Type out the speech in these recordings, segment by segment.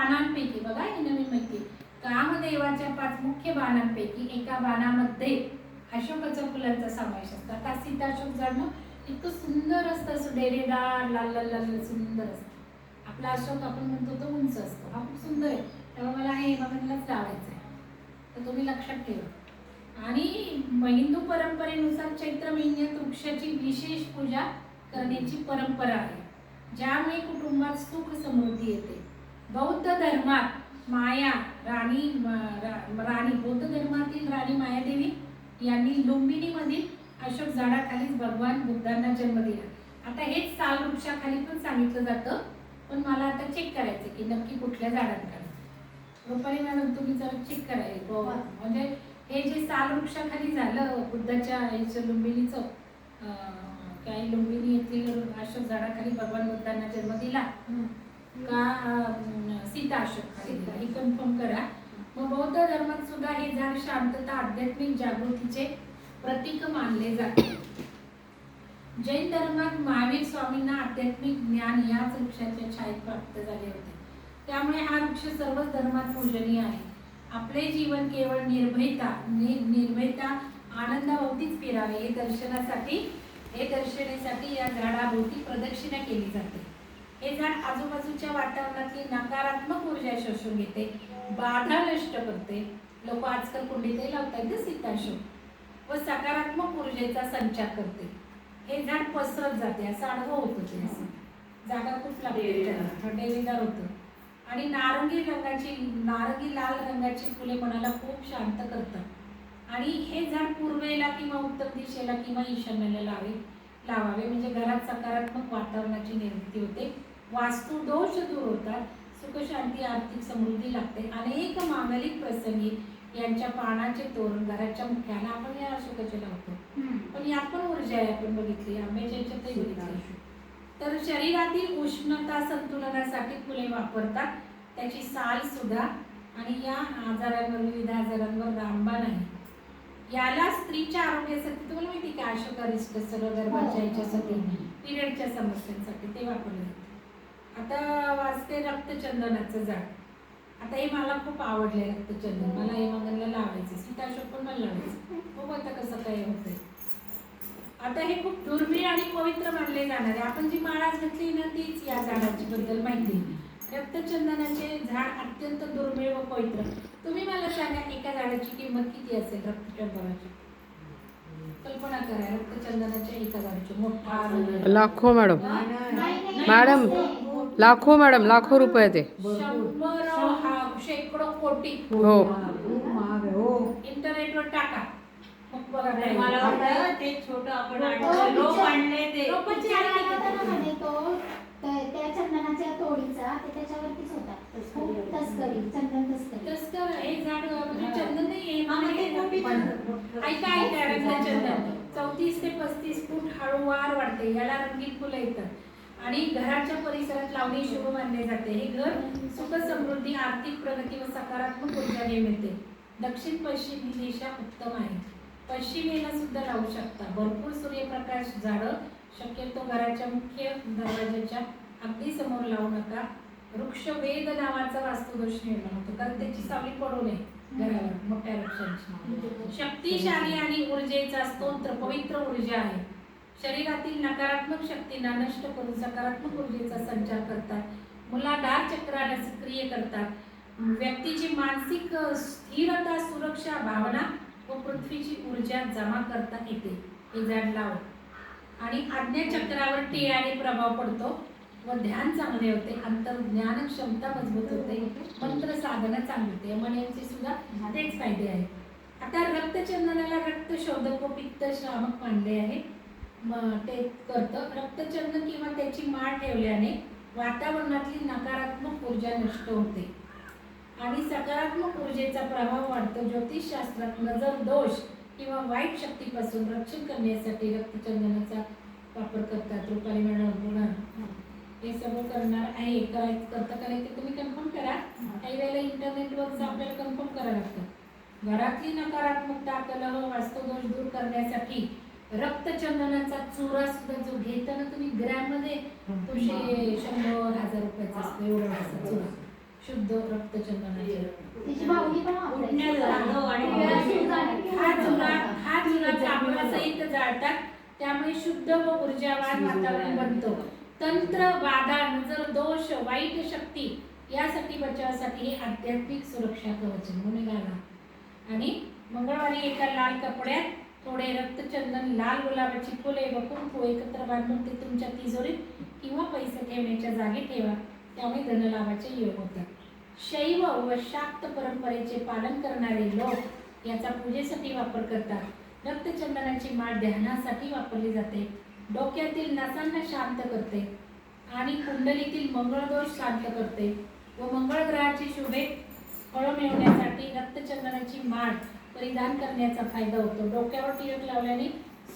बाणांपैकी बघा ही नवीन माहिती, कामदेवाच्या 5 मुख्य बाणांपैकी एका बाणामध्ये अशोकाच्या फुलांचा समावेश असतो. आता सीताशोक झाड ना इतकं सुंदर असतं, असं डेरेदार लाल लाल लाल सुंदर असतं. आपला अशोक आपण म्हणतो तो उंच असतो, हा खूप सुंदर आहे. त्यामुळे मला हे हेमामधलाच लावायचं आहे, तर तुम्ही लक्षात ठेवा. आणि हिंदू परंपरेनुसार चैत्र महिन्यात वृक्षाची विशेष पूजा करण्याची परंपरा आहे, ज्यामुळे कुटुंबात सुख समृद्धी येते. बौद्ध धर्मात माया राणी बौद्ध धर्मातील राणी मायादेवी यांनी लुंबिनीमधील अशोक झाडाखालीच भगवान बुद्धांना जन्म दिला. आता हेच साल वृक्षाखाली पण सांगितलं जातं, पण मला आता चेक करायचं की नक्की कुठल्या झाडांखाली. रुपाली मॅडम तुम्ही जरा चेक करायचं, म्हणजे हे जे साल वृक्षाखाली झालं बुद्धाच्या याचं लुंबिनीचं, काय लुंबिनी येथील अशोक झाडाखाली भगवान बुद्धांना जन्म दिला का सीता अशोक खाली दिला, हे कन्फर्म करा. मग बौद्ध धर्मात सुद्धा हे झाड शांतता आध्यात्मिक जागृतीचे प्रतीक मानले जाते. जैन धर्मात महावीर स्वामींना आध्यात्मिक ज्ञान याच वृक्षाच्या छायेत प्राप्त झाले होते, त्यामुळे हा वृक्ष सर्वच धर्मात पूजनीय आहे. आपले जीवन केवळ निर्भयता आनंदाभोवतीच फिरावे हे दर्शनासाठी या झाडाभोवती प्रदक्षिणा केली जाते. हे झाड आजूबाजूच्या वातावरणातली नकारात्मक ऊर्जा शोषून घेते, बाधा नष्ट करते. लोक आजकाल कुंडीतही लावतात ना सीताशोक, व सकारात्मक ऊर्जेचा संचार करते. हे झाड पसरत जाते, असं अनुभव होतो. ते असं जागा खूप लागते, डेरेदार होतं. आणि नारंगी लाल रंगाची फुले मनाला खूप शांत करतात. आणि हे झाड पूर्वेला किंवा उत्तर दिशेला किंवा ईशान्येला लावावे, म्हणजे घरात सकारात्मक वातावरणाची निर्मिती होते, वास्तू दोष दूर होतात, सुख शांती आर्थिक समृद्धी लागते. अनेक मांगलिक प्रसंगी यांच्या पानाचे तोरण घराच्या मुख्याला आपण या अशोकाचे लावतो, पण यात पण ऊर्जा आहे, आपण बघितली आंब्याच्या याच्यातही बघितली. तर शरीरातील उष्णता संतुलनासाठी फुले वापरतात, त्याची साल सुद्धा. आणि या आजारांवर विविध आजारांवर रामबाण आहे. याला स्त्रीच्या आरोग्यासाठी तुम्हाला माहिती का अशोक अरिष्ट गर्भाच्या याच्यासाठी पिरियडच्या समस्यांसाठी ते वापरले जाते. आता वाचते रक्तचंदनाचं झाड. आता हे मला खूप आवडले रक्तचंदन, मला हे मंगलला लावायचं, सीताशोक पण मला लावायचं. बघू आता कसं काय होतंय. आता हे खूप दुर्मिळ आणि पवित्र मानले जाणारे, आपण जी माळ घेतली ना तीच या झाडाची बद्दल माहिती. रक्तचंदनाचे झाड अत्यंत दुर्मिळ व पवित्र. तुम्ही मला सांगा एका झाडाची किंमत किती असेल रक्तचंदनाची? कल्पना करा, रक्तचंदनाच्या एका झाडाची मोठा लाखो मॅडम, लाखो मॅडम, लाखो रुपये ते. 100 शेकडो कोटी. हो, इंटरनेटवर टाका मग बघा. मला वाटतं ते छोटं आपण रोप आणले ते त्या चंदनाच्या तोडीचा ते त्याच्यावरतीच होता. तस्कर हे झाड म्हणजे चंदन नाही ऐका रक्तचंदन 34 ते 35 फूट हळूवार वाढते, याला रंगीत फुलं येतात आणि घराच्या परिसरात लावणे शुभ मानले जाते. हे घर सुख समृद्धी आर्थिक प्रगती व सकारात्मक ऊर्जा मिळते. दक्षिण पश्चिम ही दिशा उत्तम आहे, पश्चिमेला सुद्धा लावू शकता. भरपूर सूर्यप्रकाश झाडं शक्यतो घराच्या मुख्य दरवाजाच्या अगदी समोर लावू नका. वृक्ष वेद नावाचा वास्तुदोष निर्माण होतो, कारण त्याची सावली पडू नये घरावर. मोठ्या वृक्षांची शक्तिशाली आणि ऊर्जेचा स्तोत्र पवित्र ऊर्जा आहे. शरीरातील नकारात्मक शक्तींना नष्ट करून सकारात्मक ऊर्जेचा संचार करतात. मूलाधार चक्राला सक्रिय करतात. व्यक्तीची मानसिक स्थिरता, सुरक्षा भावना व पृथ्वीची ऊर्जा जमा करता येते. हे झाड लावा. आणि आज्ञाचक्रावर टिळ्याने प्रभाव पडतो व ध्यान चांगले होते, अंतर्ज्ञान क्षमता मजबूत होते, मंत्र साधना चांगली होते. मनाचे सुद्धा तेच फायदे आहेत. आता रक्तचंदनाला रक्तशोधक व पित्त शामक मानले आहे, ते करतं. रक्तचंदन किंवा त्याची माळ ठेवल्याने वातावरणातली नकारात्मक ऊर्जा नष्ट होते आणि सकारात्मक ऊर्जेचा प्रभाव वाढतो. ज्योतिषशास्त्रात नजर दोष किंवा वाईट शक्तीपासून रक्षण करण्यासाठी रक्तचंदनाचा वापर करतात. रुपाली मॅडम हे सगळं करणार आहे, करायचं तुम्ही कन्फर्म करा. काही वेळेला इंटरनेटवर आपल्याला कन्फर्म करावं लागतं. घरातली नकारात्मकता, कलह, वास्तुदोष दूर करण्यासाठी रक्तचंदनाचा चुरा सुद्धा जो घेताना तुम्ही ग्रॅम मध्ये 100-1000 रुपयाचा असतो, एवढा चुरा शुद्ध रक्तचंदनाचे. तिची भावनी पण उठण्या झालं आणि वेळा सुरू झाली की हा चुना कापडासहित जाळतात, त्यामुळे शुद्ध व ऊर्जावान वातावरण बनतो. तंत्र, वादान, जर दोष, वाईट शक्ती यासाठी बचावासाठी हे आध्यात्मिक सुरक्षा कवच म्हणून घाला. आणि मंगळवारी एका लाल कपड्यात थोडे रक्तचंदन, लाल गुलाबाची फुले व कुंकू एकत्र बांधून ते तुमच्या तिजोरीत किंवा पैसे ठेवण्याच्या जागी ठेवा. त्यामुळे धनलाभाचे योग होतात. शैव व शाक्त परंपरेचे पालन करणारे लोक याचा पूजेसाठी वापर करतात. रक्तचंदनाची माळ ध्यानासाठी वापरली जाते. डोक्यातील नसांना शांत करते आणि कुंडलीतील मंगळदोष शांत करते व मंगळ ग्रहाची शुभे फळ मिळवण्यासाठी रक्तचंदनाची माळ परिधान करण्याचा फायदा होतो. डोक्यावर टिळक लावल्याने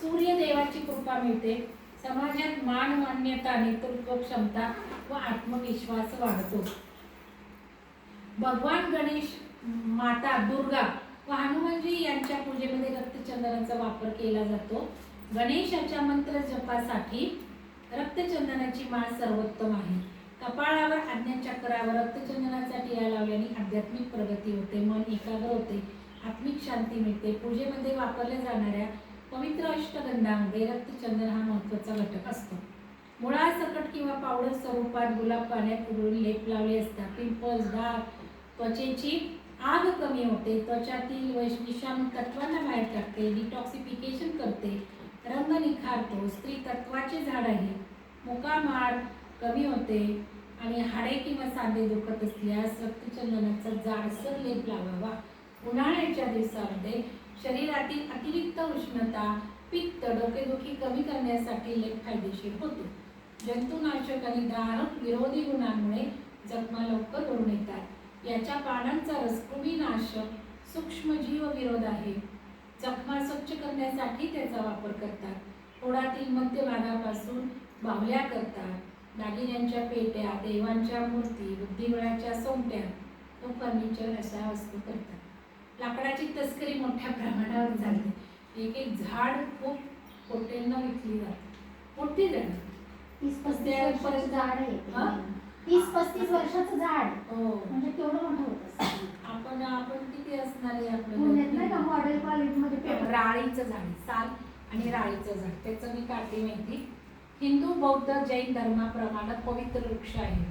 सूर्यदेवाची कृपा मिळते. समाजात मान, मान्यता, नेतृत्व क्षमता व आत्मविश्वास वाढतो. भगवान गणेश, माता दुर्गा व हनुमानजी यांच्या पूजेमध्ये रक्तचंदनाचा वापर केला जातो. गणेशाच्या मंत्र जपासाठी रक्तचंदनाची माळ सर्वोत्तम आहे. कपाळावर, आज्ञाचक्रावर रक्तचंदनाचा टिळा लावल्याने आध्यात्मिक प्रगती होते, मन एकाग्र होते, आत्मिक शांती मिळते. पूजेमध्ये वापरल्या जाणाऱ्या पवित्र अष्टगंधामध्ये रक्तचंदन हा महत्त्वाचा घटक असतो. मुळासकट किंवा पावडर स्वरूपात गुलाब पाण्यात उघडून लेप लावले असतात. पिंपल्स, डाग, त्वचेची आग कमी होते, त्वचातील विषाणू तत्वांना बाहेर टाकते, डिटॉक्सिफिकेशन करते, रंग निखारतो. स्त्री तत्वाचे झाड आहे. मुकामार कमी होते आणि हाडे किंवा सांधे दुखत असल्यास रक्तचंदनाचा जाडसर लेप लावावा. उन्हाळ्याच्या दिवसामध्ये शरीरातील अतिरिक्त उष्णता, पित्त, डोकेदुखी कमी करण्यासाठी लेप फायदेशीर होतो. जंतुनाशक आणि दाहक विरोधी गुणांमुळे जखमा लवकर भरून येतात. याच्या पानांचा रस कृमीनाशक, सूक्ष्मजीव विरोध आहे. जखमा स्वच्छ करण्यासाठी त्याचा वापर करतात. पोळातील मध्यभागापासून बाहुल्या करतात. दागिन्यांच्या पेट्या, देवांच्या मूर्ती, बुद्धिबळाच्या सोंगट्या व फर्निचर अशा वस्तू करतात. लाकडाची तस्करी मोठ्या प्रमाणावर चालते. एक एक झाड खूप कोट्यांना विकली जाते. मोठी झाड 30-35 वर्षाचं झाड आहे ते. 30-35 वर्षाचं झाड हो. म्हणजे तेवढं मोठं होत असतं. आपण किती असणार आहे पुण्यात नाही का आपलं मॉडेल कॉलेजमध्ये पेपर राळीचं झाड, साल आणि राळीचं झाड, त्याचं मी काढली माहिती. हिंदू, बौद्ध, जैन धर्माप्रमाणे पवित्र वृक्ष आहे.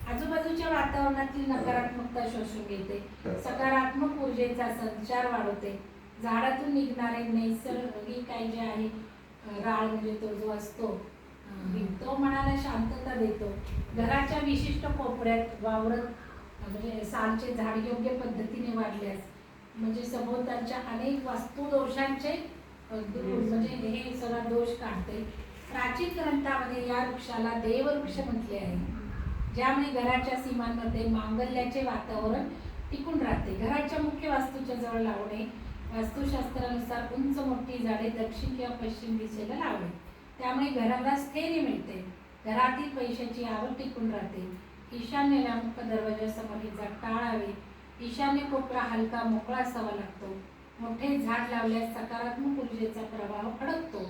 आजूबाजूच्या वातावरणातील नकारात्मकता शोषून घेते, सकारात्मक ऊर्जेचा संचार वाढवते. झाडातून निघणारे नैसर्गिक काय जे आहे राळ म्हणजे तो जो असतो तो मनाला शांतता देतो. घराच्या विशिष्ट कोपऱ्यात वावरत म्हणजे सालचे झाड योग्य पद्धतीने वाढल्यास म्हणजे सभोवतालच्या अनेक वास्तुदोषांचे म्हणजे हे सगळा दोष काढते. प्राचीन ग्रंथामध्ये या वृक्षाला देववृक्ष म्हटले आहे, ज्यामुळे घराच्या सीमांमध्ये मांगल्याचे वातावरण टिकून राहते. घराच्या मुख्य वास्तूच्या जवळ लावणे. वास्तुशास्त्रानुसार उंच मोठी झाडे दक्षिण किंवा पश्चिम दिशेला लावणे, त्यामुळे घराला स्थैर्य मिळते. घरातील पैशाची आवक टिकून राहते. ईशान्येला मुख्य दरवाजासमोर ही झाड टाळावे. ईशान्य कोपरा हलका मोकळा असावा लागतो. मोठे झाड लावल्यास सकारात्मक ऊर्जेचा प्रभाव अडकतो.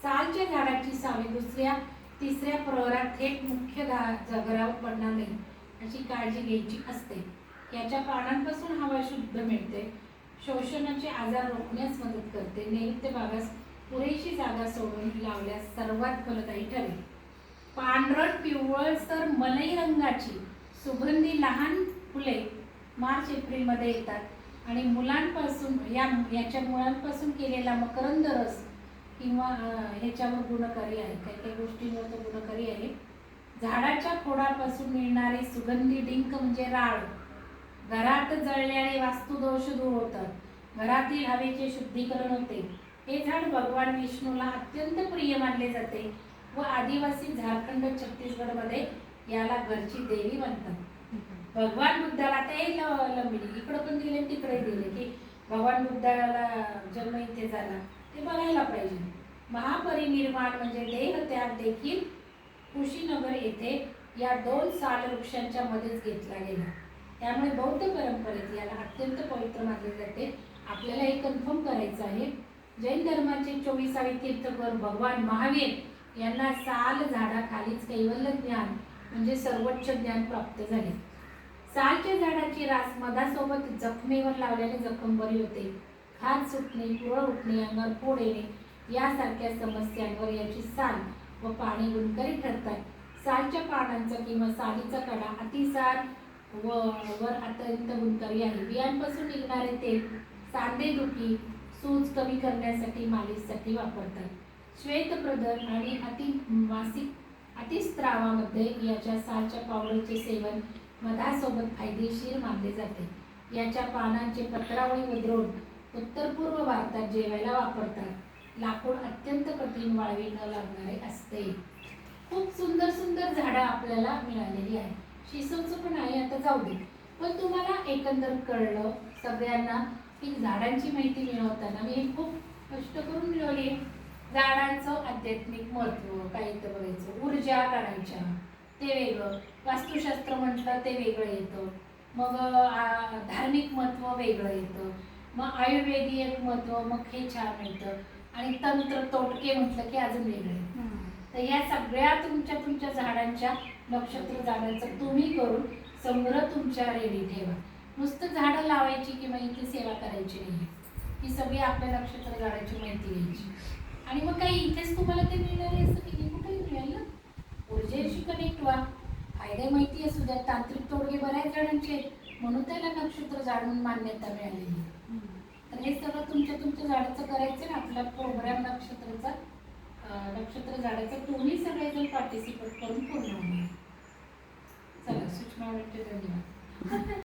सालच्या झाडाची सावली दुसऱ्या तिसऱ्या प्रहरात थेट मुख्य घरावर पडणार नाही अशी काळजी घ्यायची असते. याच्या पानांपासून हवा शुद्ध मिळते. शोषणाचे आजार रोखण्यास मदत करते. नैऋत्य भागास पुरेशी जागा सोडून लावल्यास सर्वात फलदायी ठरेल. पांढरट पिवळसर मलई रंगाची सुगंधी लहान फुले मार्च एप्रिलमध्ये येतात आणि मुलांपासून याच्या मुळांपासून केलेला मकरंद रस किंवा ह्याच्यावर गुणकारी आहे, काही काही गोष्टींवर तो गुणकारी आहे. झाडाच्या खोडापासून मिळणारे सुगंधी डिंक म्हणजे राळ घरात जळल्याने वास्तुदोष दूर होतात. घरातील हवेचे शुद्धीकरण होते. हे झाड भगवान विष्णूला अत्यंत प्रिय मानले जाते व आदिवासी झारखंड, छत्तीसगडमध्ये याला घरची देवी म्हणतात. भगवान बुद्धाला ते लंबिनी इकडं पण दिले तिकडे दिले की भगवान बुद्धाला जन्म इथे झाला ते बघायला पाहिजे. महापरिनिर्वाण म्हणजे देहत्याग देखील कुशीनगर येथे या 2 साल वृक्षांच्या मध्येच घेतला गेला. त्यामुळे बौद्ध परंपरेत याला अत्यंत पवित्र मानले जाते. आपल्याला हे कन्फर्म करायचं आहे. जैन धर्माचे 24वे तीर्थकर भगवान महावीर यांना साल झाडाखालीच कैवल्य ज्ञान म्हणजे सर्वोच्च ज्ञान प्राप्त झाले. सालच्या झाडाची रास मधासोबत जखमेवर लावल्याने जखम बरी होते. खाज सुटणे, पुरळ उठणे, अंगावर फोड येणे यासारख्या समस्यांवर याची साल व पाने गुणकारी ठरतात. सालच्या पानांचा किंवा सालीचा कडा अतिसार वर अत्यंत गुणकारी आहे. बियांपासून निघणारे तेल सांधेदुखी, सूज कमी करण्यासाठी, मालिशसाठी वापरतात. श्वेतप्रदर आणि अतिस्त्रावामध्ये याच्या सालच्या पावडरचे सेवन मधासोबत फायदेशीर मानले जाते. याच्या पानांचे पत्रावळी उधळून उत्तर पूर्व भारतात जेवायला वापरतात. लाकूड अत्यंत कठीण, वाळवी न लागणारे असते. खूप सुंदर सुंदर झाडं आपल्याला मिळालेली आहे. शिसवचं पण आहे, आता जाऊ दे. पण तुम्हाला एकंदर कळलं सगळ्यांना की झाडांची माहिती मिळवताना मी खूप कष्ट करून मिळवली आहे. झाडांचं आध्यात्मिक महत्त्व काय तर बघायचं, ऊर्जा काढायच्या ते वेगळं, वास्तुशास्त्र म्हटलं ते वेगळं येतं, मग धार्मिक महत्त्व वेगळं येतं, मग आयुर्वेदिक महत्त्व मग हे छान येतं, आणि तंत्र तोटके म्हटलं की अजून वेगळं येतं. तर या सगळ्या तुमच्या झाडांच्या नक्षत्र झाडांचं तुम्ही करून संग्रह तुमच्या रेडी ठेवा. नुसतं झाडं लावायची किंवा इथे सेवा करायची नाही, ही सगळी आपल्या नक्षत्र झाडाची माहिती घ्यायची. आणि मग काही इथेच तुम्हाला ते मिळणार आहे असं की कुठेही मिळेल ना. ऊर्जेशी कनेक्ट व्हा, फायदे माहिती असू द्या. तांत्रिक तोडगे बऱ्याच जणांचे आहेत, म्हणून त्याला नक्षत्र झाड म्हणून मान्यता मिळालेली. तर हे सगळं तुमच्या झाडाचं करायचं ना. आपला प्रोग्राम नक्षत्र झाडाचा तुम्ही सगळेजण पार्टिसिपेट करून पूर्ण होणार. चला, सूचना वाटते. धन्यवाद.